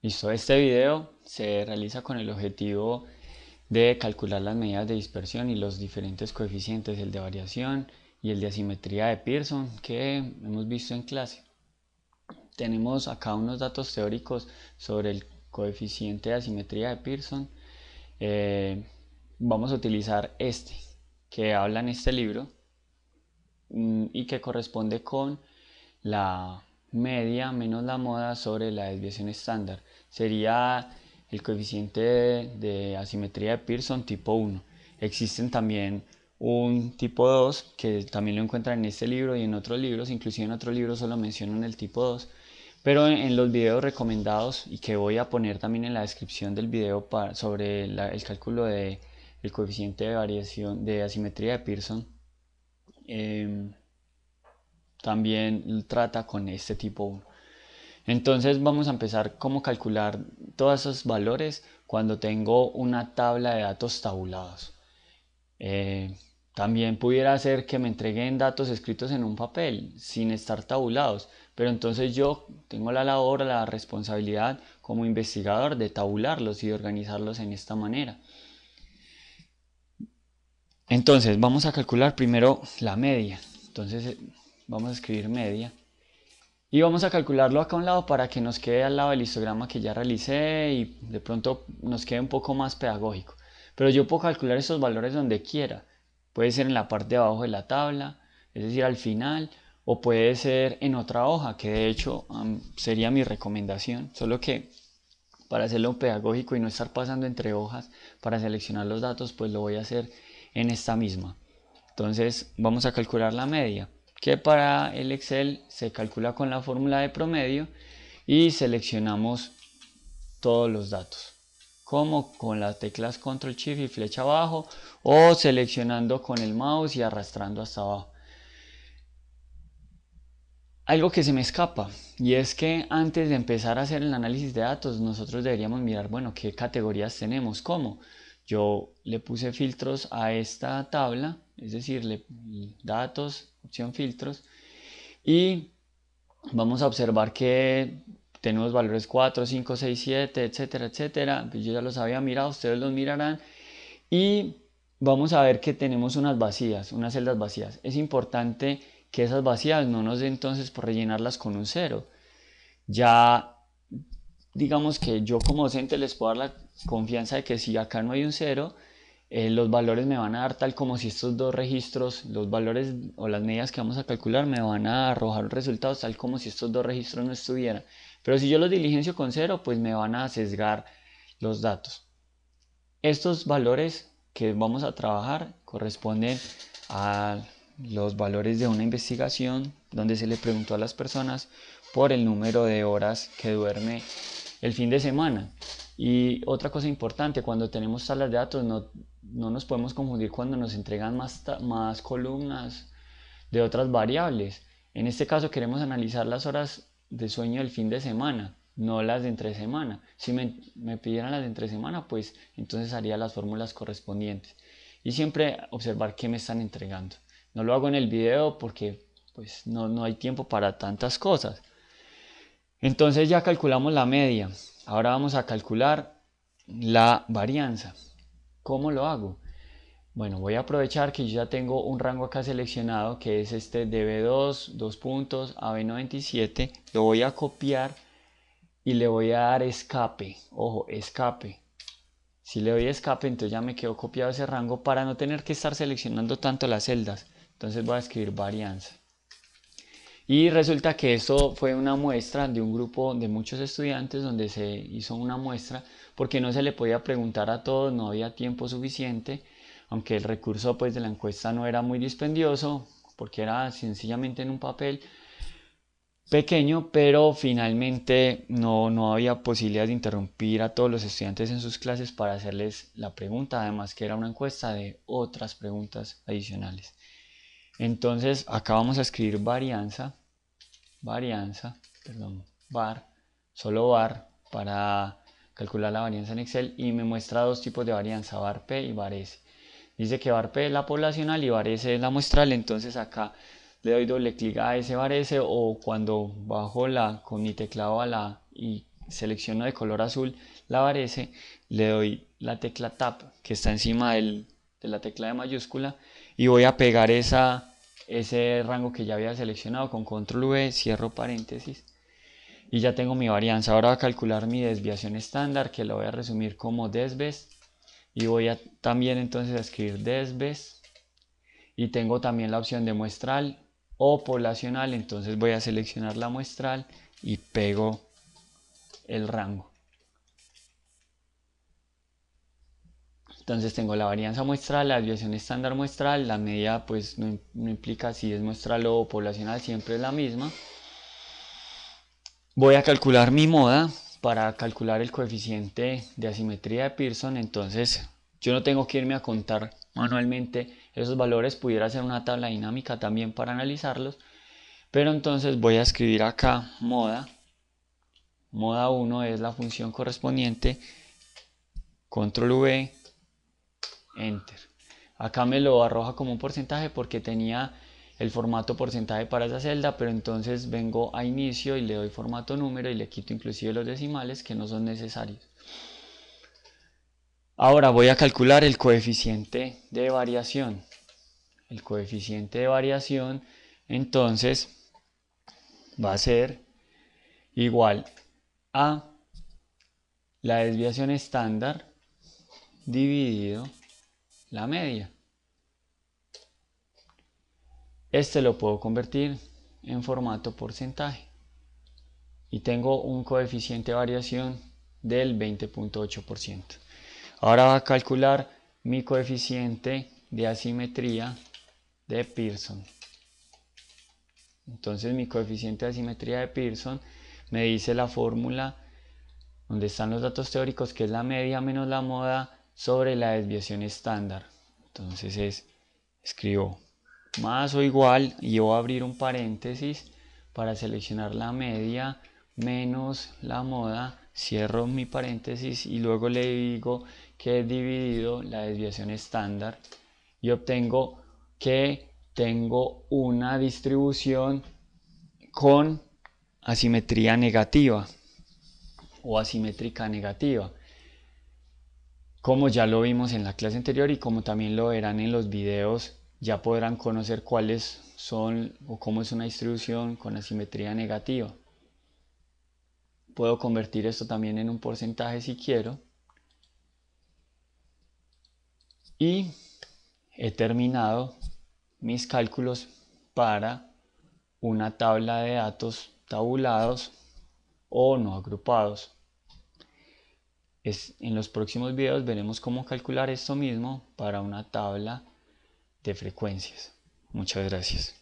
Listo, este video se realiza con el objetivo de calcular las medidas de dispersión y los diferentes coeficientes, el de variación y el de asimetría de Pearson que hemos visto en clase. Tenemos acá unos datos teóricos sobre el coeficiente de asimetría de Pearson. Eh, Vamos a utilizar este que habla en este libro y que corresponde con la media menos la moda sobre la desviación estándar. Sería el coeficiente de asimetría de Pearson tipo 1. Existen también un tipo 2 que también lo encuentran en este libro y en otros libros, inclusive en otros libros solo mencionan el tipo 2, pero en los videos recomendados y que voy a poner también en la descripción del video sobre el cálculo del coeficiente de variación de asimetría de Pearson, eh, también trata con este tipo 1. Entonces vamos a empezar cómo calcular todos esos valores cuando tengo una tabla de datos tabulados. Eh, También pudiera ser que me entreguen datos escritos en un papel sin estar tabulados, pero entonces yo tengo la labor, la responsabilidad como investigador de tabularlos y de organizarlos en esta manera. Entonces vamos a calcular primero la media. Entonces vamos a escribir media. Y vamos a calcularlo acá a un lado para que nos quede al lado del histograma que ya realicé y de pronto nos quede un poco más pedagógico. Pero yo puedo calcular estos valores donde quiera. Puede ser en la parte de abajo de la tabla, es decir, al final, o puede ser en otra hoja, que de hecho sería mi recomendación. Solo que para hacerlo pedagógico y no estar pasando entre hojas para seleccionar los datos, pues lo voy a hacer en esta misma. Entonces vamos a calcular la media, que para el Excel se calcula con la fórmula de promedio y seleccionamos todos los datos, como con las teclas Control Shift y flecha abajo o seleccionando con el mouse y arrastrando hasta abajo. Algo que se me escapa, y es que antes de empezar a hacer el análisis de datos nosotros deberíamos mirar, bueno, qué categorías tenemos. ¿Cómo? Yo le puse filtros a esta tabla, es decir, datos, opción filtros, y vamos a observar que tenemos valores 4, 5, 6, 7, etcétera, etcétera. Yo ya los había mirado, ustedes los mirarán. Y vamos a ver que tenemos unas vacías, unas celdas vacías. Es importante que esas vacías no nos den entonces por rellenarlas con un cero. Ya digamos que yo como docente les puedo dar la confianza de que si acá no hay un cero, los valores me van a dar tal como si estos dos registros, los valores o las medidas que vamos a calcular me van a arrojar resultados tal como si estos dos registros no estuvieran. Pero si yo los diligencio con cero, pues me van a sesgar los datos. Estos valores que vamos a trabajar corresponden a los valores de una investigación donde se le preguntó a las personas por el número de horas que duerme el fin de semana. Y otra cosa importante, cuando tenemos tablas de datos no nos podemos confundir cuando nos entregan más columnas de otras variables. En este caso queremos analizar las horas de sueño del fin de semana, no las de entre semana. Si me pidieran las de entre semana, pues entonces haría las fórmulas correspondientes. Y siempre observar qué me están entregando. No lo hago en el video porque pues no hay tiempo para tantas cosas. Entonces ya calculamos la media. Ahora vamos a calcular la varianza. ¿Cómo lo hago? Bueno, voy a aprovechar que yo ya tengo un rango acá seleccionado que es este db2, 2 puntos, AB97. Lo voy a copiar y le voy a dar escape. Ojo, escape. Si le doy escape, entonces ya me quedó copiado ese rango para no tener que estar seleccionando tanto las celdas. Entonces voy a escribir varianza. Y resulta que esto fue una muestra de un grupo de muchos estudiantes donde se hizo una muestra porque no se le podía preguntar a todos, no había tiempo suficiente, aunque el recurso pues de la encuesta no era muy dispendioso porque era sencillamente en un papel pequeño, pero finalmente no había posibilidad de interrumpir a todos los estudiantes en sus clases para hacerles la pregunta, además que era una encuesta de otras preguntas adicionales. Entonces acá vamos a escribir perdón, var, solo var para calcular la varianza en Excel y me muestra dos tipos de varianza, var P y var S. Dice que var P es la poblacional y var S es la muestral, entonces acá le doy doble clic a ese var S o cuando bajo con mi teclado a la y selecciono de color azul la varese, le doy la tecla Tab que está encima de la tecla de mayúscula y voy a pegar ese rango que ya había seleccionado con control V, cierro paréntesis y ya tengo mi varianza. Ahora voy a calcular mi desviación estándar, que lo voy a resumir como desves, y voy a también entonces a escribir desves, y tengo también la opción de muestral o poblacional, entonces voy a seleccionar la muestral y pego el rango. Entonces tengo la varianza muestral, la desviación estándar muestral, la media pues no implica si es muestral o poblacional, siempre es la misma. Voy a calcular mi moda para calcular el coeficiente de asimetría de Pearson, entonces yo no tengo que irme a contar manualmente esos valores, pudiera hacer una tabla dinámica también para analizarlos, pero entonces voy a escribir acá moda 1 es la función correspondiente, control V, enter. Acá me lo arroja como un porcentaje porque tenía el formato porcentaje para esa celda, pero entonces vengo a inicio y le doy formato número y le quito inclusive los decimales que no son necesarios. Ahora voy a calcular el coeficiente de variación. El coeficiente de variación entonces va a ser igual a la desviación estándar dividido la media. Este lo puedo convertir en formato porcentaje y tengo un coeficiente de variación del 20.8%. Ahora va a calcular mi coeficiente de asimetría de Pearson. Entonces mi coeficiente de asimetría de Pearson me dice la fórmula donde están los datos teóricos, que es la media menos la moda sobre la desviación estándar. Entonces escribo más o igual, y voy a abrir un paréntesis para seleccionar la media menos la moda, cierro mi paréntesis y luego le digo que he dividido la desviación estándar y obtengo que tengo una distribución con asimetría negativa o asimétrica negativa, como ya lo vimos en la clase anterior y como también lo verán en los videos. Ya podrán conocer cuáles son o cómo es una distribución con asimetría negativa. Puedo convertir esto también en un porcentaje si quiero. Y he terminado mis cálculos para una tabla de datos tabulados o no agrupados. En los próximos videos veremos cómo calcular esto mismo para una tabla de frecuencias. Muchas gracias.